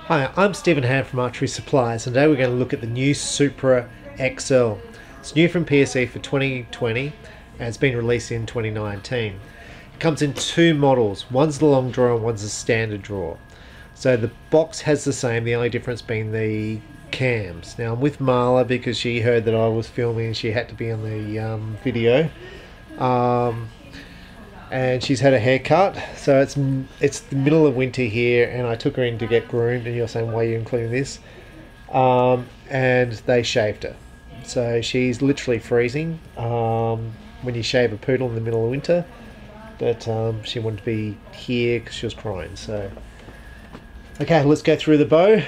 Hi, I'm Stephen Hand from Archery Supplies, and today we're going to look at the new Supra XL. It's new from PSE for 2020 and it's been released in 2019. It comes in two models, one's the long draw and one's the standard draw. So the box has the same, the only difference being the cams. Now I'm with Marla because she heard that I was filming and she had to be on the video. And she's had a haircut, so it's the middle of winter here, and I took her in to get groomed, and you're saying, why are you including this? And they shaved her, so she's literally freezing when you shave a poodle in the middle of winter, but she wanted to be here because she was crying. So okay, let's go through the bow.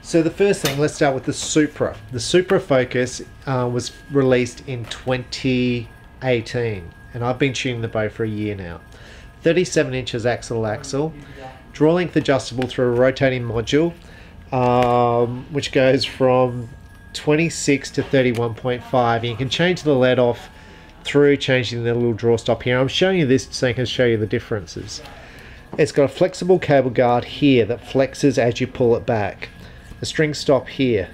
So the first thing, let's start with the Supra. The Supra Focus was released in 2018, and I've been shooting the bow for a year now. 37 inches axle to axle, draw length adjustable through a rotating module, which goes from 26 to 31.5, and you can change the let off through changing the little draw stop here. I'm showing you this so I can show you the differences. It's got a flexible cable guard here that flexes as you pull it back. The string stop here,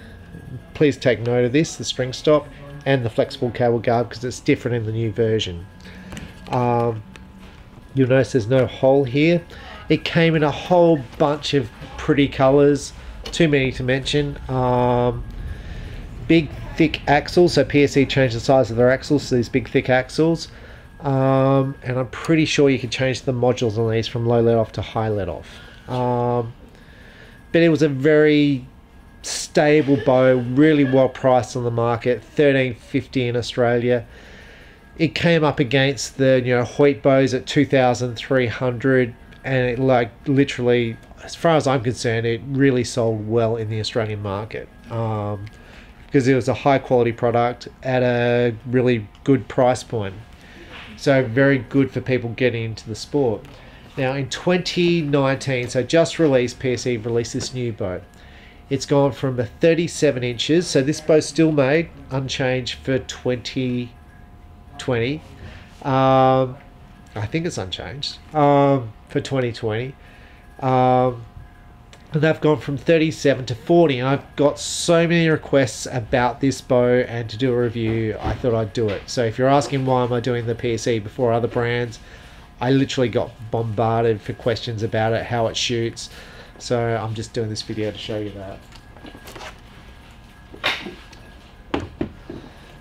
please take note of this, the string stop and the flexible cable guard, because it's different in the new version. You'll notice there's no hole here. It came in a whole bunch of pretty colors, too many to mention. Big thick axles, so PSE changed the size of their axles to these big thick axles, and I'm pretty sure you can change the modules on these from low let off to high let off. But it was a very stable bow, really well priced on the market, $13.50 in Australia. It came up against the Hoyt bows at $2,300, and it, like, literally, as far as I'm concerned, it really sold well in the Australian market because it was a high quality product at a really good price point. So very good for people getting into the sport. Now in 2019, so just released, PSE released this new bow. It's gone from a 37 inches, so this bow's still made, unchanged for 2020. I think it's unchanged for 2020. And they've gone from 37 to 40, and I've got so many requests about this bow, and to do a review, I thought I'd do it. So if you're asking why am I doing the PSE before other brands, I literally got bombarded for questions about it, how it shoots. So I'm just doing this video to show you that.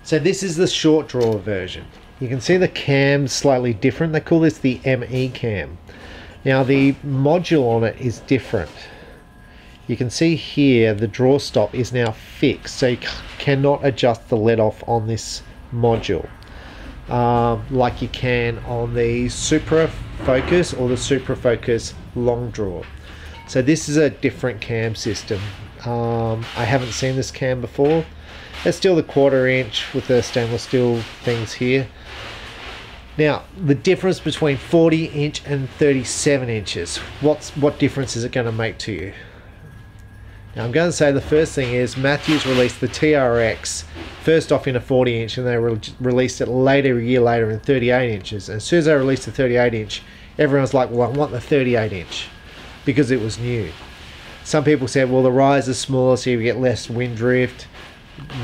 So this is the short draw version. You can see the cam's slightly different. They call this the ME cam. Now the module on it is different. You can see here the draw stop is now fixed, so you cannot adjust the let off on this module. Like you can on the Supra Focus or the Supra Focus long draw. So this is a different cam system. I haven't seen this cam before. It's still the 1/4 inch with the stainless steel things here. Now the difference between 40 inch and 37 inches, what difference is it going to make to you? Now I'm going to say the first thing is Matthews released the TRX first off in a 40 inch, and they released it later, a year later, in 38 inches. And as soon as they released the 38 inch, everyone's like, well, I want the 38 inch because it was new. Some people said, well, the rise is smaller, so you get less wind drift,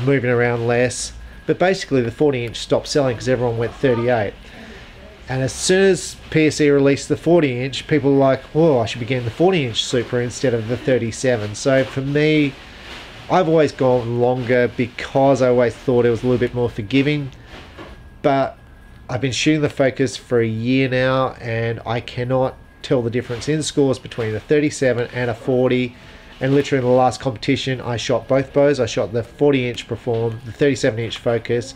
moving around less. But basically the 40 inch stopped selling because everyone went 38. And as soon as PSE released the 40 inch, people were like, oh, I should be getting the 40 inch Supra instead of the 37. So for me, I've always gone longer because I always thought it was a little bit more forgiving. But I've been shooting the Focus for a year now, and I cannot tell the difference in scores between a 37 and a 40. And literally in the last competition, I shot both bows. I shot the 40 inch Perform, the 37 inch Focus,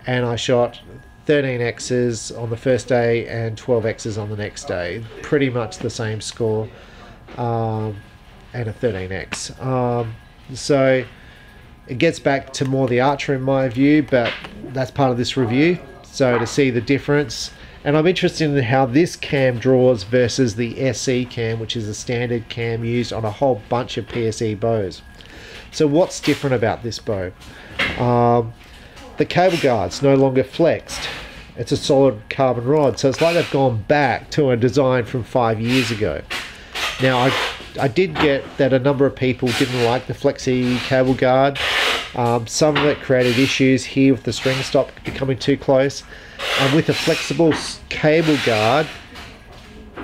and I shot 13X's on the first day and 12X's on the next day. Pretty much the same score, and a 13X. So it gets back to more the archer in my view, but that's part of this review. So to see the difference, and I'm interested in how this cam draws versus the SE cam, which is a standard cam used on a whole bunch of PSE bows. So what's different about this bow? The cable guard's no longer flexed. it's a solid carbon rod. So it's like they've gone back to a design from 5 years ago. Now I did get that a number of people didn't like the flexi cable guard. Some of it created issues here with the string stop becoming too close. And with a flexible cable guard,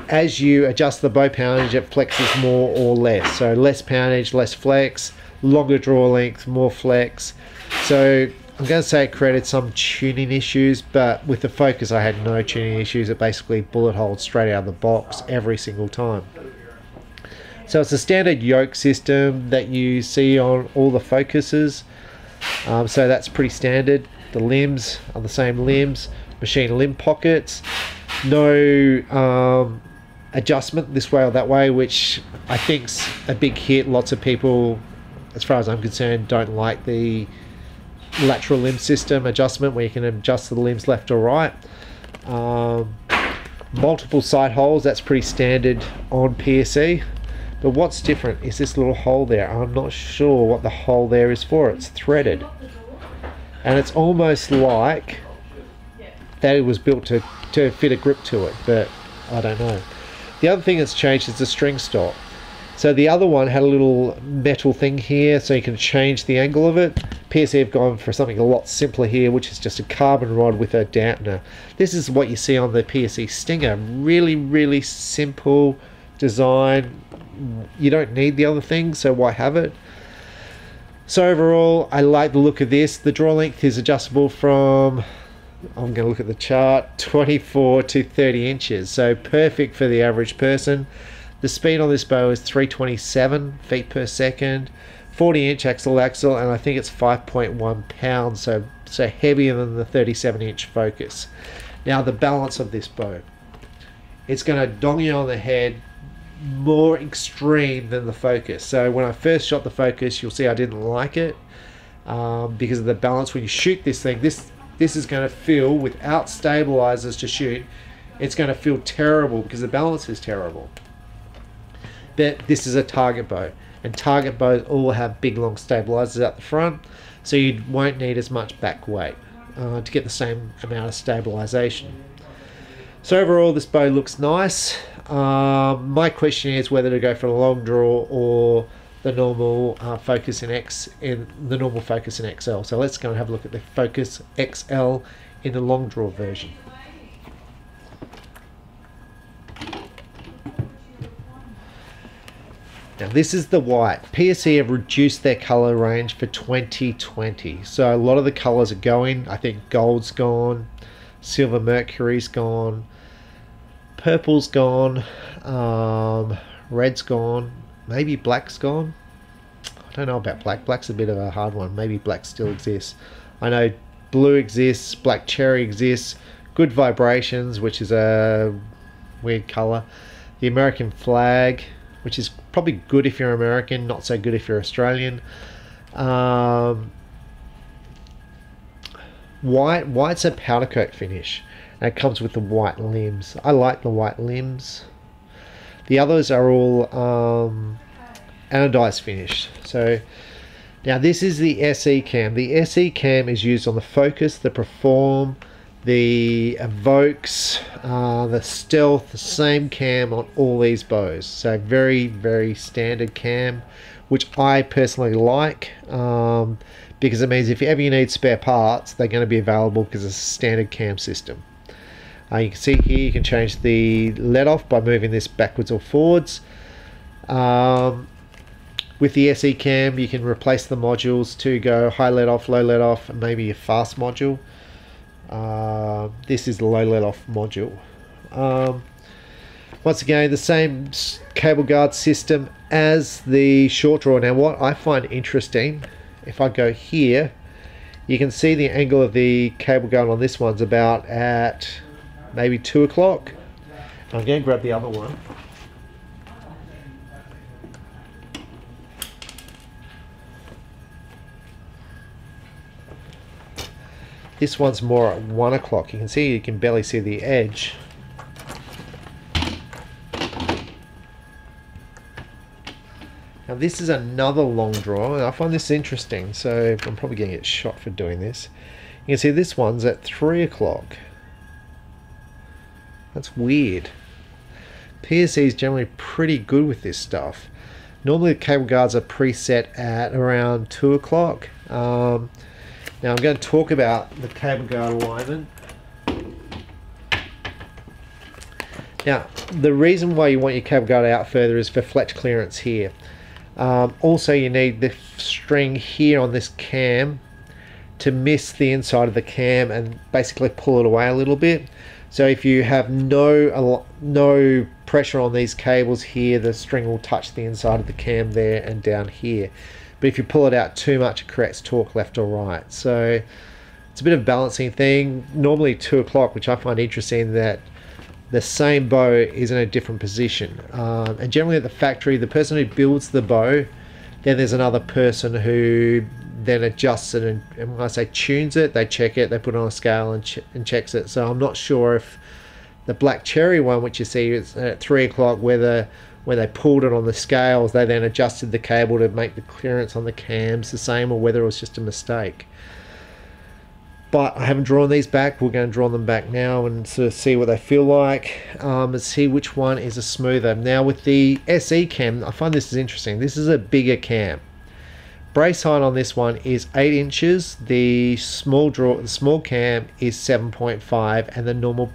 as you adjust the bow poundage, it flexes more or less. So less poundage, less flex, longer draw length, more flex. So I'm going to say it created some tuning issues, but with the Focus I had no tuning issues. It basically bullet holed straight out of the box every single time. So it's a standard yoke system that you see on all the Focuses. So that's pretty standard. The limbs are the same limbs, machine limb pockets, no adjustment this way or that way, which I think's a big hit. Lots of people, as far as I'm concerned, don't like the lateral limb system adjustment where you can adjust the limbs left or right. Multiple side holes, that's pretty standard on PSE. But what's different is this little hole there. I'm not sure what the hole there is for. It's threaded. And it's almost like that it was built to fit a grip to it, but I don't know. The other thing that's changed is the string stop. So the other one had a little metal thing here so you can change the angle of it. PSE have gone for something a lot simpler here, which is just a carbon rod with a dampener. This is what you see on the PSE Stinger. Really, really simple design. You don't need the other thing, so why have it? So overall, I like the look of this. The draw length is adjustable from, I'm going to look at the chart, 24 to 30 inches. So perfect for the average person. The speed on this bow is 327 feet per second, 40-inch axle, and I think it's 5.1 pounds, so heavier than the 37-inch Focus. Now the balance of this bow, it's going to dong you on the head, more extreme than the Focus. So when I first shot the Focus, you'll see I didn't like it because of the balance. When you shoot this thing, this is going to feel, without stabilizers to shoot, it's going to feel terrible because the balance is terrible. But this is a target bow, and target bows all have big long stabilizers out the front, so you won't need as much back weight to get the same amount of stabilization. So overall, this bow looks nice. My question is whether to go for a long draw or the normal Focus in the normal Focus in XL. So let's go and have a look at the Focus XL in the long draw version. Now this is the white. PSE have reduced their color range for 2020. So a lot of the colors are going. I think gold's gone, silver mercury's gone, purple's gone, red's gone, maybe black's gone. I don't know about black. Black's a bit of a hard one. Maybe black still exists. I know blue exists, black cherry exists, good vibrations, which is a weird color, the American flag, which is probably good if you're American, not so good if you're Australian. White's a powder coat finish, and it comes with the white limbs. I like the white limbs. The others are all anodized finish. So now this is the SE cam. The SE cam is used on the Focus, the Perform, the Evokes, the Stealth, the same cam on all these bows. So very, very standard cam, which I personally like because it means if ever you need spare parts, they're going to be available because it's a standard cam system. You can see here you can change the let off by moving this backwards or forwards. With the SE cam, you can replace the modules to go high let off, low let off, and maybe a fast module. This is the low let off module. Once again, the same cable guard system as the short draw. Now what I find interesting, if I go here, you can see the angle of the cable guard on this one's about at maybe 2 o'clock. I'm going to grab the other one. This one's more at 1 o'clock. You can see, you can barely see the edge. Now this is another long draw, and I find this interesting, so I'm probably going to get shot for doing this. You can see this one's at 3 o'clock. That's weird. PSE is generally pretty good with this stuff. Normally the cable guards are preset at around 2 o'clock. Now I'm going to talk about the cable guard alignment. Now the reason why you want your cable guard out further is for fletch clearance here. Also you need the string here on this cam to miss the inside of the cam and basically pull it away a little bit. So if you have no pressure on these cables here, the string will touch the inside of the cam there and down here. But if you pull it out too much, it creates torque left or right. So it's a bit of a balancing thing. Normally 2 o'clock, which I find interesting, that the same bow is in a different position. And generally at the factory, the person who builds the bow, then there's another person who then adjusts it, and when I say tunes it, they check it, they put it on a scale and checks it. So I'm not sure if the black cherry one, which you see is at 3 o'clock, whether when they pulled it on the scales, they then adjusted the cable to make the clearance on the cams the same, or whether it was just a mistake. But I haven't drawn these back. We're going to draw them back now and sort of see what they feel like, and see which one is a smoother. Now with the SE cam, I find this is interesting. This is a bigger cam. Brace height on this one is 8 inches. The small cam is 7.5, and the normal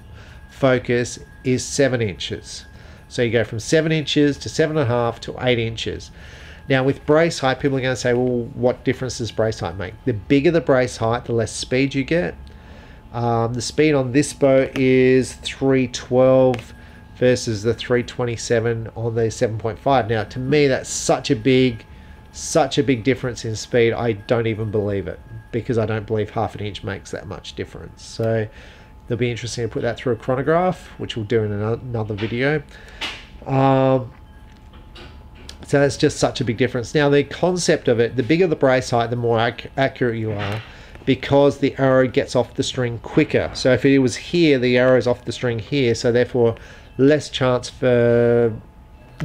focus is 7 inches. So you go from 7 inches to 7.5 to 8 inches. Now with brace height, people are going to say, well, what difference does brace height make? The bigger the brace height, the less speed you get. The speed on this bow is 312 versus the 327 on the 7.5. Now to me, that's such a big difference in speed. I don't even believe it, because I don't believe half an inch makes that much difference. So it'll be interesting to put that through a chronograph, which we'll do in another video. So it's just such a big difference. Now the concept of it, the bigger the brace height, the more accurate you are, because the arrow gets off the string quicker. So if it was here, the arrow's off the string here, so therefore less chance for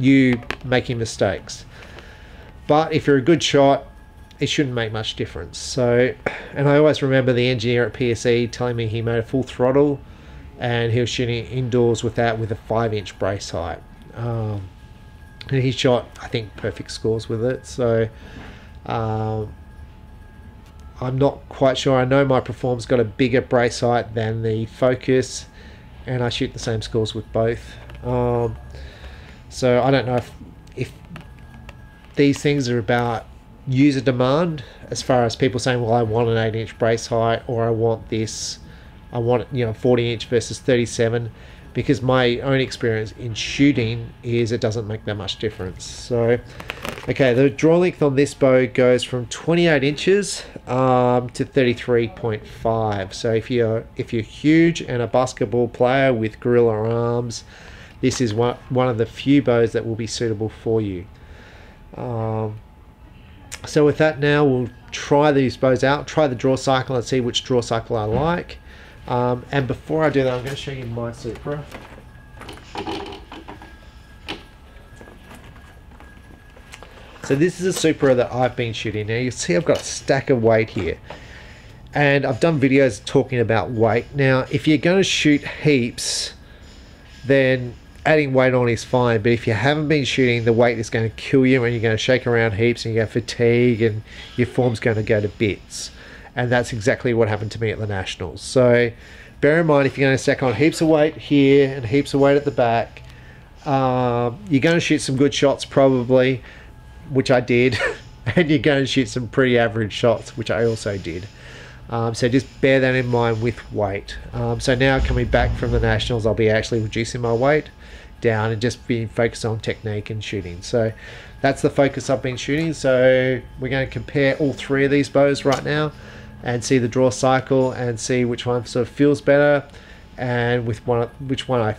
you making mistakes. But if you're a good shot, it shouldn't make much difference. So, and I always remember the engineer at PSE telling me he made a full throttle and he was shooting indoors with that with a 5-inch brace height. And he shot, I think, perfect scores with it. So I'm not quite sure. I know my Perform's got a bigger brace height than the Focus, and I shoot the same scores with both. So I don't know if these things are about user demand, as far as people saying, well, I want an 8-inch brace height, or I want this, I want it, 40-inch versus 37. Because my own experience in shooting is it doesn't make that much difference. So, okay, the draw length on this bow goes from 28 inches to 33.5. So if you're huge and a basketball player with gorilla arms, this is one of the few bows that will be suitable for you. So with that, now we'll try these bows out, try the draw cycle and see which draw cycle I like. And before I do that, I'm going to show you my Supra. So this is a Supra that I've been shooting. Now you see I've got a stack of weight here, and I've done videos talking about weight. Now if you're going to shoot heaps, then adding weight on is fine, but if you haven't been shooting, the weight is going to kill you, and you're going to shake around heaps and you get fatigue and your form's going to go to bits. And that's exactly what happened to me at the Nationals. So bear in mind, if you're going to stack on heaps of weight here and heaps of weight at the back, you're going to shoot some good shots probably, which I did, and you're going to shoot some pretty average shots, which I also did. So just bear that in mind with weight. So now coming back from the Nationals, I'll be actually reducing my weight down and just being focused on technique and shooting. So that's the focus I've been shooting. So we're going to compare all three of these bows right now and see the draw cycle and see which one sort of feels better and which one I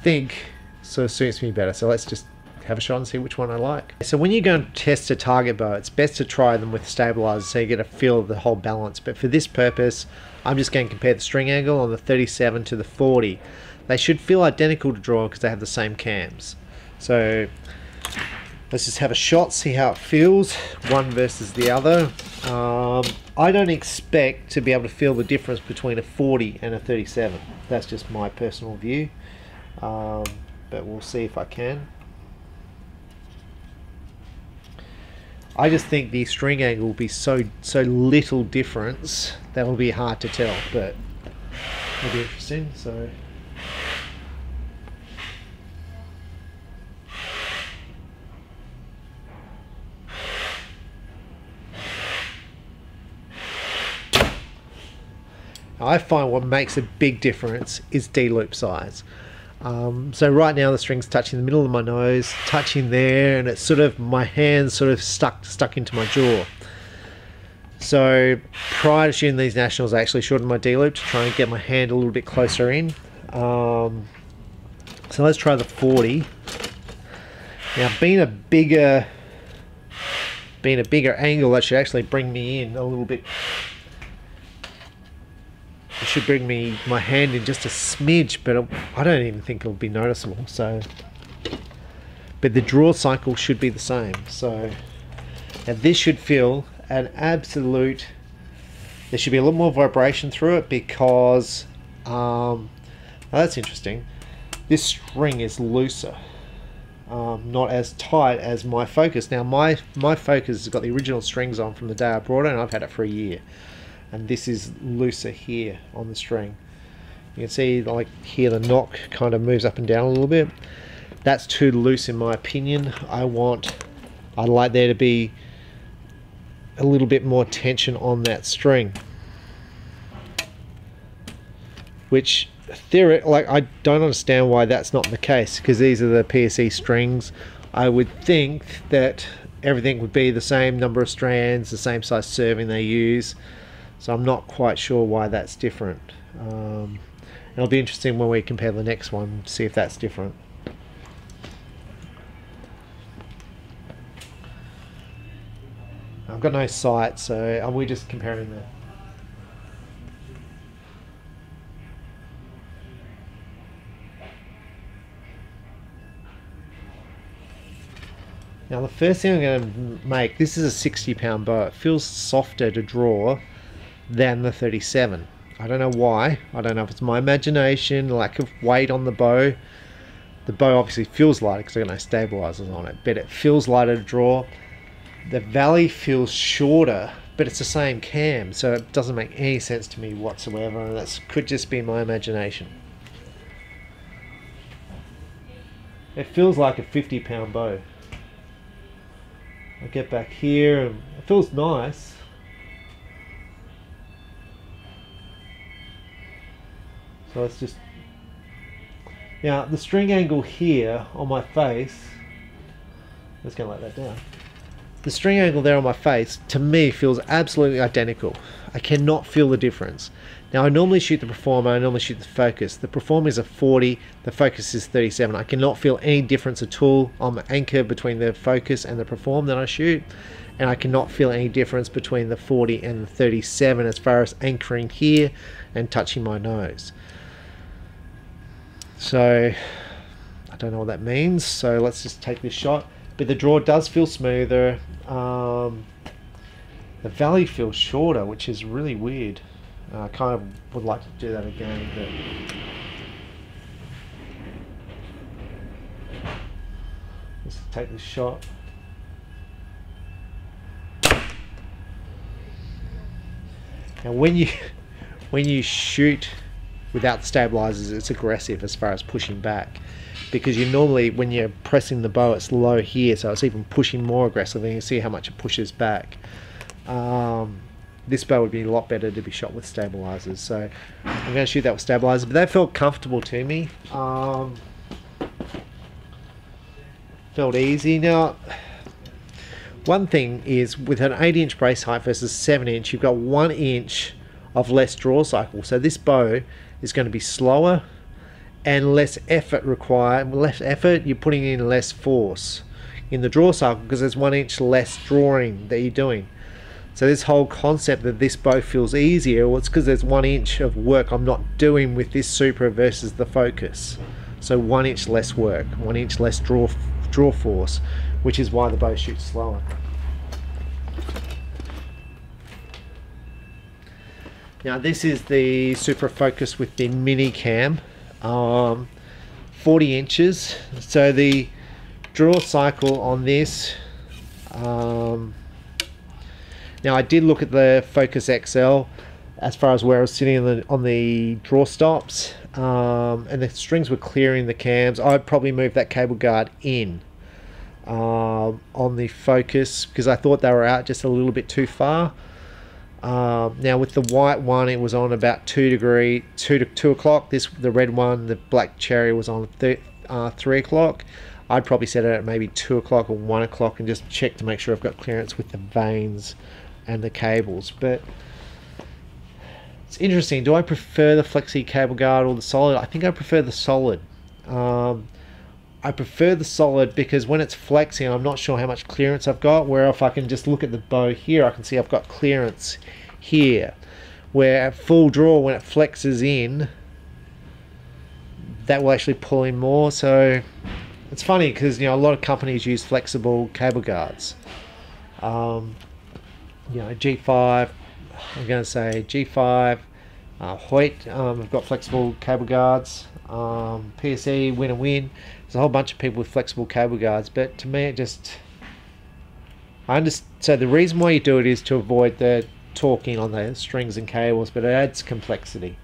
think sort of suits me better. So let's just have a shot and see which one I like. So when you go and test a target bow, it's best to try them with stabilizers so you get a feel of the whole balance. But for this purpose, I'm just going to compare the string angle on the 37 to the 40. They should feel identical to draw because they have the same cams. So let's just have a shot, see how it feels, one versus the other. I don't expect to be able to feel the difference between a 40 and a 37. That's just my personal view. but we'll see if I can. I just think the string angle will be so little difference that will be hard to tell, but it'll be interesting. So I find what makes a big difference is D-loop size. So right now the string's touching the middle of my nose, touching there, and it's sort of, my hand's sort of stuck into my jaw. So prior to shooting these nationals, I actually shortened my D-loop to try and get my hand a little bit closer in. So let's try the 40. Now being a bigger angle, that should actually bring me in a little bit. It should bring my hand in just a smidge, but I don't even think it'll be noticeable. So, but the draw cycle should be the same. So, and this should feel an absolute. There should be a little more vibration through it because, oh, that's interesting. This string is looser, not as tight as my Focus. Now my Focus has got the original strings on from the day I brought it, and I've had it for a year. And this is looser here on the string. You can see, like here, the knock kind of moves up and down a little bit. That's too loose in my opinion. I'd like there to be a little bit more tension on that string. Which, like, I don't understand why that's not the case, because these are the PSE strings. I would think that everything would be the same number of strands, the same size serving they use. So I'm not quite sure why that's different. It'll be interesting when we compare the next one, see if that's different. I've got no sight, so we're just comparing that. Now the first thing I'm going to make, this is a 60-pound bow. It feels softer to draw than the 37. I don't know why. I don't know if it's my imagination, lack of weight on the bow. The bow obviously feels lighter because I've got no stabilizers on it, but it feels lighter to draw. The valley feels shorter, but it's the same cam, so it doesn't make any sense to me whatsoever, and that could just be my imagination. It feels like a 50-pound bow. I get back here and it feels nice. So let's just, now the string angle here on my face, let's go like that down. The string angle there on my face, to me, feels absolutely identical. I cannot feel the difference. Now I normally shoot the Performer, I normally shoot the Focus. The Performer is a 40, the Focus is 37. I cannot feel any difference at all on the anchor between the Focus and the Perform that I shoot. And I cannot feel any difference between the 40 and the 37 as far as anchoring here and touching my nose. So I don't know what that means, so let's just take this shot. But the draw does feel smoother. The valley feels shorter, which is really weird. I kind of would like to do that again, but let's take this shot. Now when you shoot without the stabilizers, it's aggressive as far as pushing back, because you normally, when you're pressing the bow, it's low here, so it's even pushing more aggressively. You can see how much it pushes back. This bow would be a lot better to be shot with stabilizers, so I'm going to shoot that with stabilizers, but that felt comfortable to me. Felt easy. Now one thing is, with an 8-inch brace height versus 7-inch, you've got 1 inch of less draw cycle, so this bow is going to be slower and less effort required. Less effort, you're putting in less force in the draw cycle because there's 1 inch less drawing that you're doing. So this whole concept that this bow feels easier, well, it's because there's 1 inch of work I'm not doing with this Supra versus the Focus. So 1 inch less work, 1 inch less draw force, which is why the bow shoots slower. Now this is the Supra Focus with the Minicam. 40 inches. So the draw cycle on this, now I did look at the Focus XL as far as where I was sitting on the draw stops, and the strings were clearing the cams. I'd probably move that cable guard in on the Focus because I thought they were out just a little bit too far. Now with the white one, it was on about 2 o'clock. The red one, the black cherry, was on 3 o'clock. I'd probably set it at maybe 2 o'clock or 1 o'clock and just check to make sure I've got clearance with the vanes and the cables. But it's interesting. Do I prefer the flexi cable guard or the solid? I think I prefer the solid. I prefer the solid because when it's flexing, I'm not sure how much clearance I've got. Where if I can just look at the bow here, I can see I've got clearance here. Where at full draw, when it flexes in, that will actually pull in more. So it's funny because, you know, a lot of companies use flexible cable guards. You know, G5, I'm going to say G5, Hoyt have got flexible cable guards. PSE, Win. There's a whole bunch of people with flexible cable guards, but to me it just, I understand. So the reason why you do it is to avoid the torquing on the strings and cables, but it adds complexity.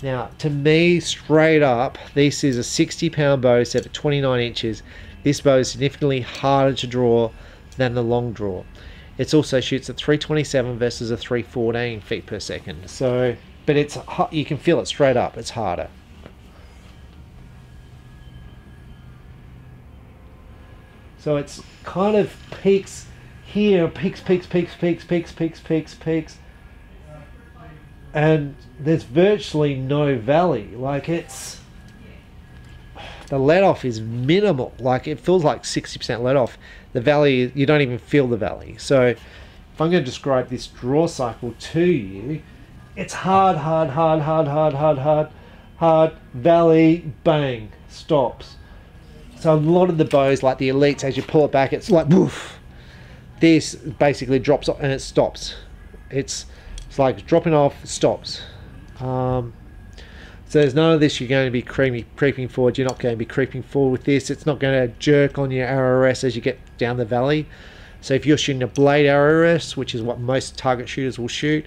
Now, to me, straight up, this is a 60-pound bow set at 29 inches. This bow is significantly harder to draw than the long draw. It also shoots at 327 versus a 314 feet per second. So, but it's, you can feel it straight up. It's harder. So it's kind of peaks here, peaks, and there's virtually no valley. Like, it's, the let off is minimal. Like, it feels like 60% let off. The valley, you don't even feel the valley. So if I'm going to describe this draw cycle to you, it's hard, valley, bang, stops. So a lot of the bows, like the Elites, as you pull it back, it's like woof. This basically drops off and it stops. It's like dropping off, stops. So there's none of this you're going to be creeping forward. You're not going to be creeping forward with this. It's not going to jerk on your RRS as you get down the valley. So if you're shooting a blade RRS, which is what most target shooters will shoot,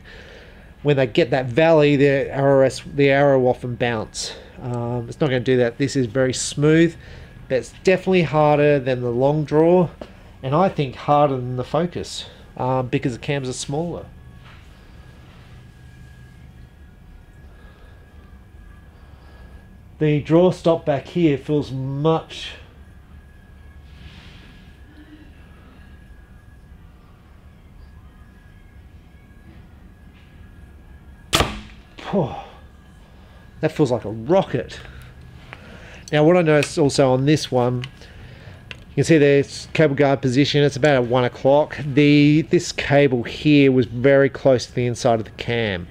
when they get that valley, the arrow will often bounce. It's not going to do that. This is very smooth, but it's definitely harder than the long draw, and I think harder than the Focus because the cams are smaller. The draw stop back here feels much that feels like a rocket. Now what I noticed also on this one, you can see the cable guard position, it's about at 1 o'clock. This cable here was very close to the inside of the cam.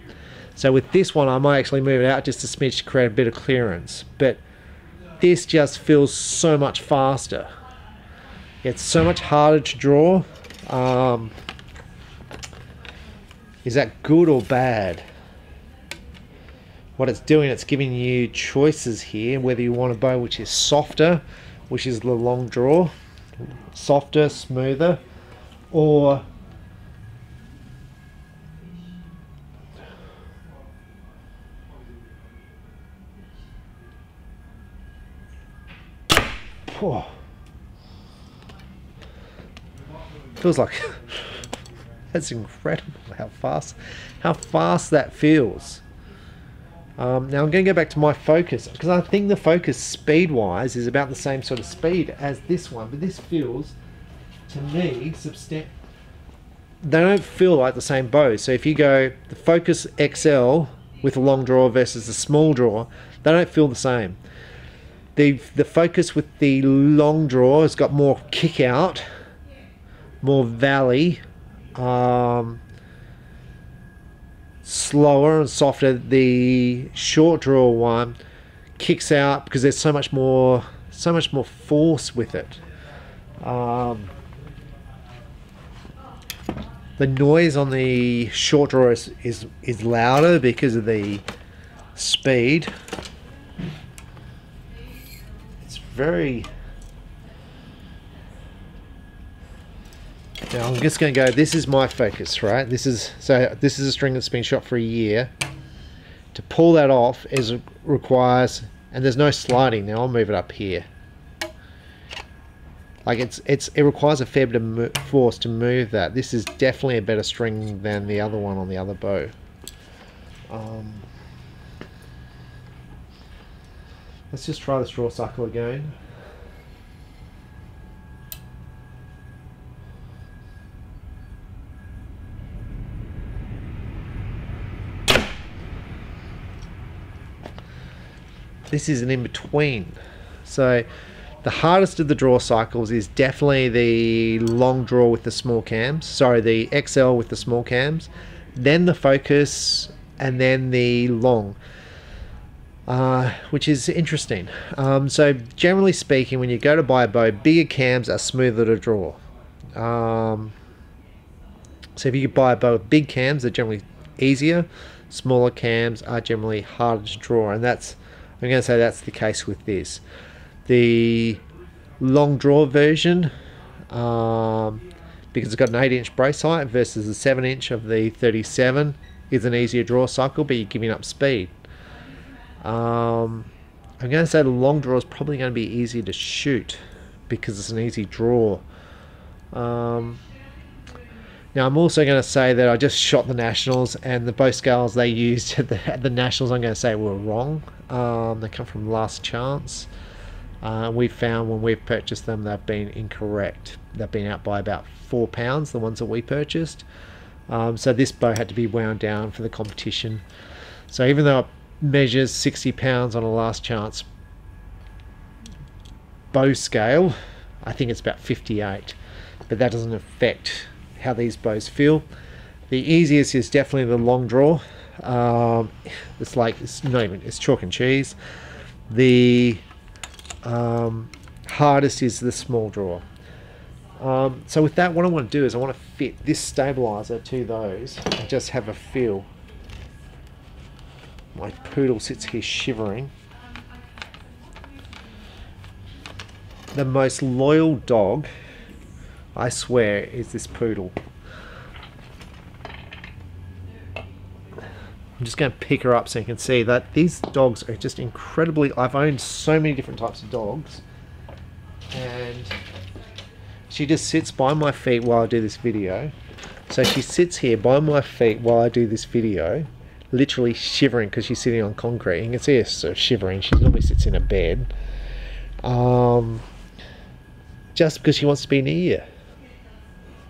So with this one, I might actually move it out just a smidge to create a bit of clearance. But this just feels so much faster. It's so much harder to draw. Is that good or bad? What it's doing, it's giving you choices here, whether you want a bow which is softer, which is the long draw, softer, smoother, or feels like that's incredible how fast that feels. Now I'm going to go back to my Focus because I think the Focus speed wise is about the same sort of speed as this one, but this feels to me they don't feel like the same bow. So if you go the Focus XL with a long draw versus the small draw, they don't feel the same. The Focus with the long draw has got more kick out, more valley, slower and softer. The short draw one kicks out because there's so much more force with it. The noise on the short draw is louder because of the speed. It's very... Now I'm just going to go, this is my focus, right? This is a string that's been shot for a year. To pull that off requires, and there's no sliding. Now I'll move it up here. Like it requires a fair bit of force to move that. This is definitely a better string than the other one on the other bow. Let's just try this draw cycle again. This is an in-between. So the hardest of the draw cycles is definitely the long draw with the small cams. Sorry, the XL with the small cams. Then the Focus, and then the long. Which is interesting. So generally speaking, when you go to buy a bow, bigger cams are smoother to draw. So if you buy a bow with big cams, they're generally easier. Smaller cams are generally harder to draw, and I'm going to say that's the case with this. The long draw version, because it's got an 8-inch brace height versus the 7-inch of the 37, is an easier draw cycle, but you're giving up speed. I'm going to say the long draw is probably going to be easier to shoot because it's an easy draw. Now I'm also going to say that I just shot the Nationals, and the bow scales they used at the Nationals I'm going to say were wrong. They come from Last Chance. We've found when we've purchased them they've been incorrect. They've been out by about 4 pounds, the ones that we purchased. So this bow had to be wound down for the competition. So even though it measures 60 pounds on a Last Chance bow scale, I think it's about 58, but that doesn't affect how these bows feel. The easiest is definitely the long draw. It's chalk and cheese. The hardest is the small draw. So with that, what I want to do is I want to fit this stabilizer to those and just have a feel. My poodle sits here shivering. The most loyal dog, I swear, is this poodle. I'm just going to pick her up so you can see that these dogs are just incredibly... I've owned so many different types of dogs, and she just sits by my feet while I do this video. So she sits here by my feet while I do this video, literally shivering because she's sitting on concrete. You can see her sort of shivering. She normally sits in a bed. Just because she wants to be near you.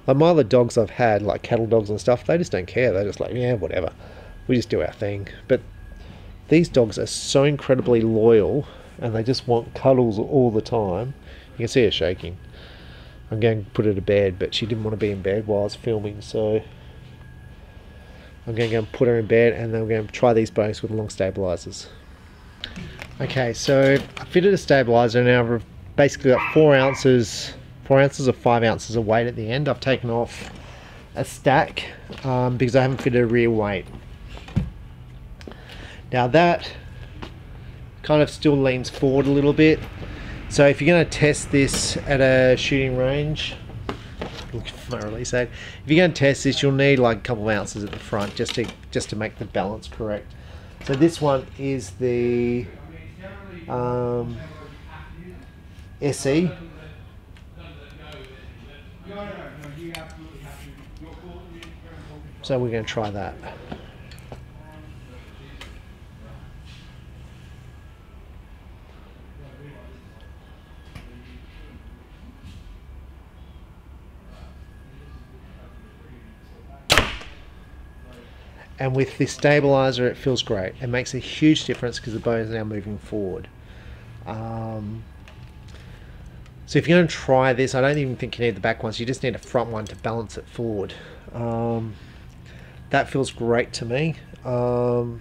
Like my other dogs I've had, like cattle dogs and stuff, they just don't care. They're just like, yeah, whatever. We just do our thing. But these dogs are so incredibly loyal, and they just want cuddles all the time. You can see her shaking. I'm going to put her to bed, but she didn't want to be in bed while I was filming, so I'm going to go and put her in bed, and then we're going to try these bows with long stabilizers. Okay, so I fitted a stabilizer. Now I've basically got 4 ounces or 5 ounces of weight at the end. I've taken off a stack because I haven't fitted a rear weight. Now that kind of still leans forward a little bit. So if you're going to test this at a shooting range, look for my release aid. If you're going to test this, you'll need like a couple of ounces at the front just to make the balance correct. So this one is the SE. So we're going to try that. And with the stabilizer, it feels great. It makes a huge difference because the bow is now moving forward. So if you're going to try this, I don't even think you need the back ones. You just need a front one to balance it forward. That feels great to me. And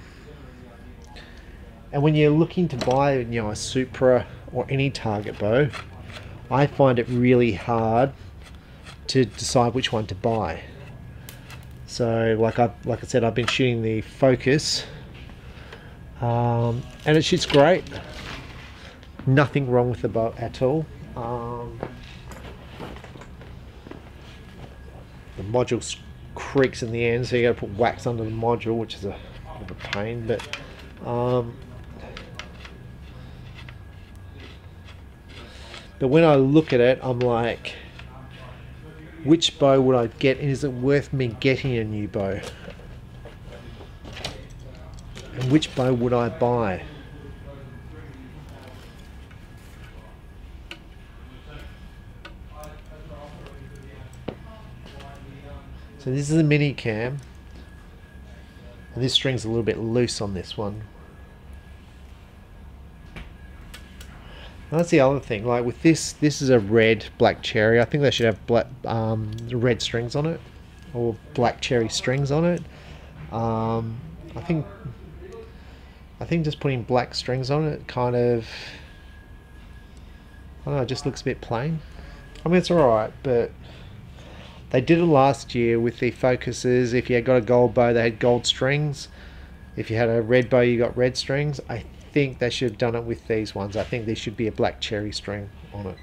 when you're looking to buy, a Supra or any target bow, I find it really hard to decide which one to buy. So like I said, I've been shooting the Focus, and it shoots great. Nothing wrong with the bow at all. The module creaks in the end, so you got to put wax under the module, which is a bit of a pain. But when I look at it, I'm like, which bow would I get, and is it worth me getting a new bow? And which bow would I buy? So this is a Minicam, and this string's a little bit loose on this one. And that's the other thing, like with this is a red black cherry. I think they should have black red strings on it, or black cherry strings on it. I think just putting black strings on it kind of, I don't know, it just looks a bit plain. I mean, it's alright, but they did it last year with the Focuses. If you had got a gold bow, they had gold strings. If you had a red bow, you got red strings. I think they should have done it with these ones. I think there should be a black cherry string on it.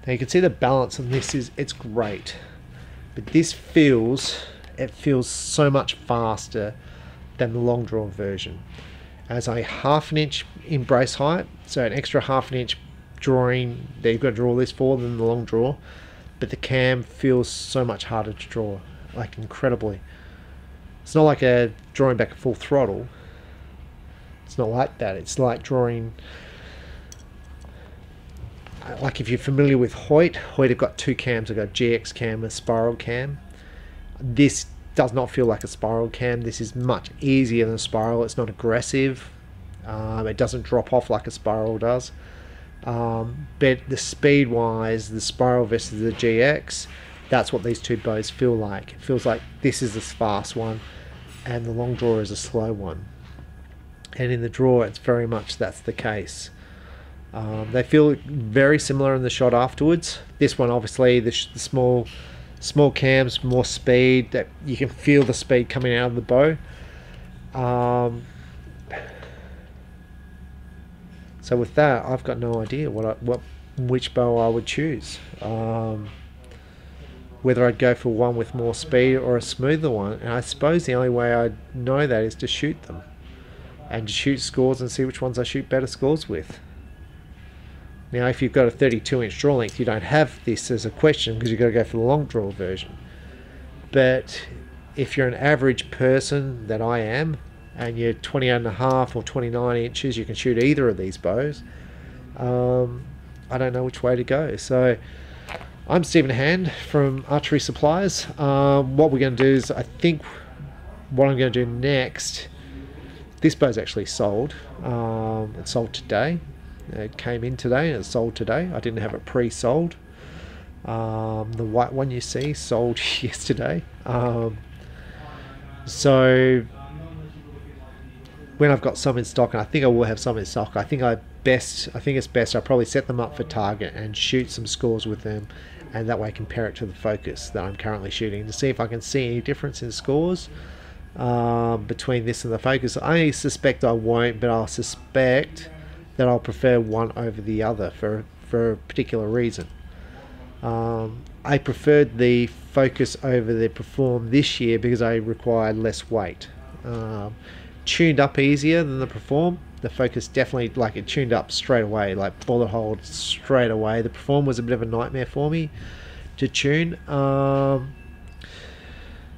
Now you can see the balance on this it's great, but this feels so much faster than the long draw version. As a ½ inch in brace height, so an extra ½ inch drawing that you've got to draw this for than the long draw, but the cam feels so much harder to draw, like incredibly. It's not like a drawing back at full throttle. It's not like that. It's like drawing, like if you're familiar with Hoyt have got two cams. They've got GX cam, a spiral cam. This does not feel like a spiral cam. This is much easier than a spiral. It's not aggressive. It doesn't drop off like a spiral does. But the speed wise, the spiral versus the GX, that's what these two bows feel like. It feels like this is the fast one and the long draw is a slow one. And in the draw, it's very much that's the case. They feel very similar in the shot afterwards. This one, obviously, the small cams, more speed, that you can feel the speed coming out of the bow. So with that, I've got no idea which bow I would choose. Whether I'd go for one with more speed or a smoother one. And I suppose the only way I'd know that is to shoot them, and to shoot scores and see which ones I shoot better scores with. Now, if you've got a 32-inch draw length, you don't have this as a question because you've got to go for the long draw version. But if you're an average person that I am, and you're 28.5 or 29 inches, you can shoot either of these bows. I don't know which way to go. So I'm Stephen Hand from Archery Supplies. What we're going to do is, I think what I'm going to do next, this bow's actually sold. It's sold today. It came in today and it's sold today. I didn't have it pre-sold. The white one you see sold yesterday. So when I've got some in stock, and I think I will have some in stock, I think it's best I probably set them up for target and shoot some scores with them, and that way compare it to the Focus that I'm currently shooting to see if I can see any difference in scores between this and the Focus. I suspect I won't, but I'll suspect that I'll prefer one over the other for a particular reason. I preferred the Focus over the Perform this year because I required less weight. Tuned up easier than the Perform. The Focus definitely, like, it tuned up straight away, like bullet hold straight away. The Perform was a bit of a nightmare for me to tune.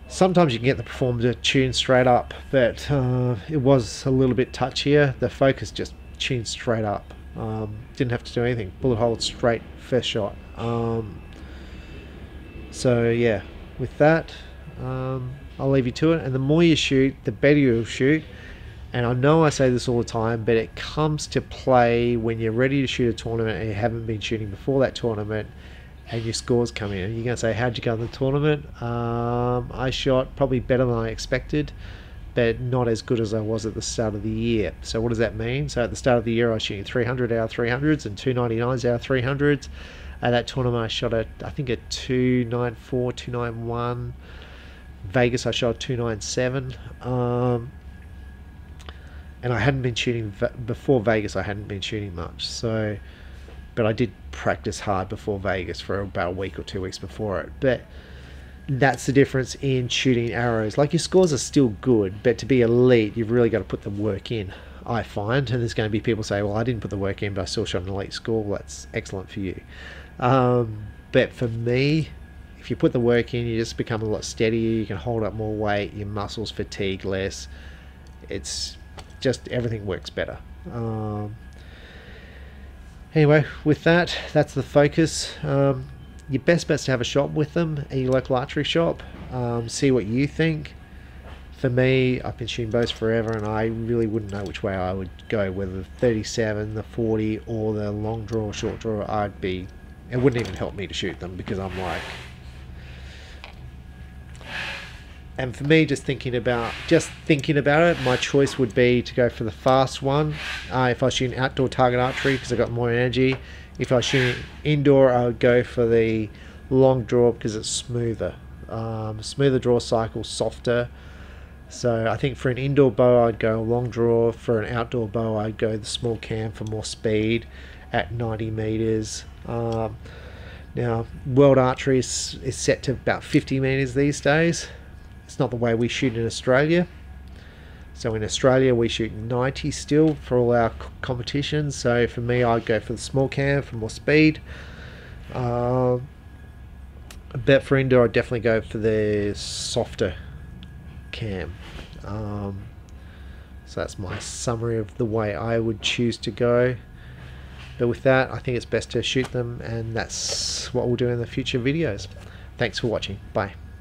Sometimes you can get the Perform to tune straight up, but it was a little bit touchier. The Focus just tuned straight up. Didn't have to do anything. Bullet hold straight, first shot. So yeah, with that, I'll leave you to it. And the more you shoot, the better you'll shoot. And I know I say this all the time, but it comes to play when you're ready to shoot a tournament and you haven't been shooting before that tournament, and your scores come in. You're going to say, how'd you go in the tournament? I shot probably better than I expected, but not as good as I was at the start of the year. So what does that mean? So at the start of the year, I was shooting 300 out of 300s and 299s out of 300s. At that tournament, I shot I think a 294, 291. Vegas, I shot a 297. And I hadn't been shooting before Vegas. I hadn't been shooting much. So, but I did practice hard before Vegas for about a week or 2 weeks before it. But that's the difference in shooting arrows. Like, your scores are still good, but to be elite, you've really got to put the work in, I find. And there's going to be people say, well, I didn't put the work in, but I still shot an elite score. Well, that's excellent for you. But for me, if you put the work in, you just become a lot steadier. You can hold up more weight. Your muscles fatigue less. It's just, everything works better. Anyway, with that, that's the Focus. Your best bet's to have a shop with them at your local archery shop. See what you think. For me, I've been shooting bows forever, and I really wouldn't know which way I would go, whether the 37, the 40, or the long draw, short draw. It wouldn't even help me to shoot them, because I'm like... And for me, just thinking about it, my choice would be to go for the fast one. If I was shooting outdoor target archery, because I got more energy. If I was shooting indoor, I would go for the long draw because it's smoother. Smoother draw cycle, softer. So I think for an indoor bow, I'd go long draw. For an outdoor bow, I'd go the small cam for more speed at 90 meters. Now, world archery is set to about 50 meters these days. It's not the way we shoot in Australia. So in Australia, we shoot 90 still for all our competitions. So for me, I'd go for the small cam for more speed. But for indoor, I'd definitely go for the softer cam. So that's my summary of the way I would choose to go. But with that, I think it's best to shoot them, and that's what we'll do in the future videos. Thanks for watching. Bye.